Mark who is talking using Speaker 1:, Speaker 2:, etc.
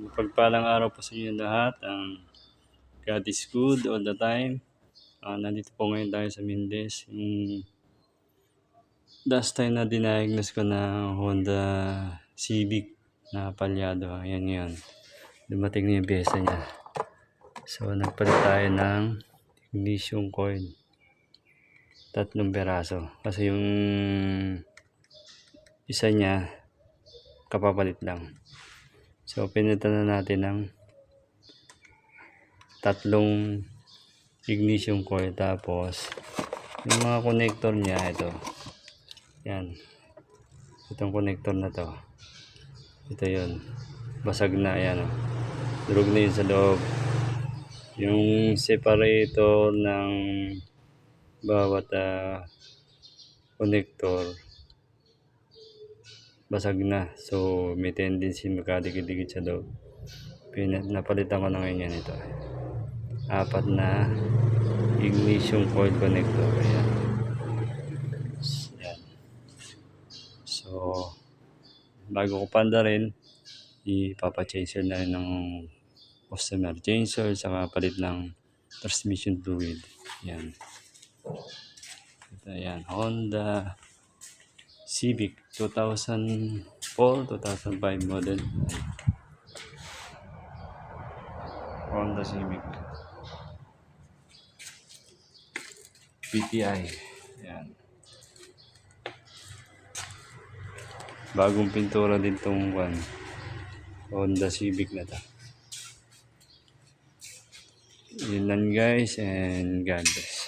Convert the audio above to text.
Speaker 1: Pagpalang araw po sa inyo lahat. God is good all the time. Nandito po ngayon tayo sa Mindes. Yung last time na diniagnose ko na Honda Civic na palyado. Ayan yun. Dumating na yung pyesa niya. So nagpalit tayo ng ignition coil. 3 peraso. Kasi yung isa niya kapapalit lang. So pinitan na natin ng 3 ignition coil, tapos yung mga connector niya ito. Yan. Itong connector na to. Ito 'yun. Basag na yan. Durog na 'yun sa loob. Yung separator ng bawat connector basag na. So may tendency magkadikit-dikit sa loob. Napalitan ko na ngayon yan ito. 4 na ignition coil connector. Ayan. Ayan. So bago ko panda rin, ipapa-changer na rin ng customer. Changer saka palit ng transmission fluid. Ayan. Ito yan. Honda Civic 2004-2005 model. Honda Civic PTI. Yan. Bagong pintura din tong Honda Civic na ta. Yun lang guys, and God bless.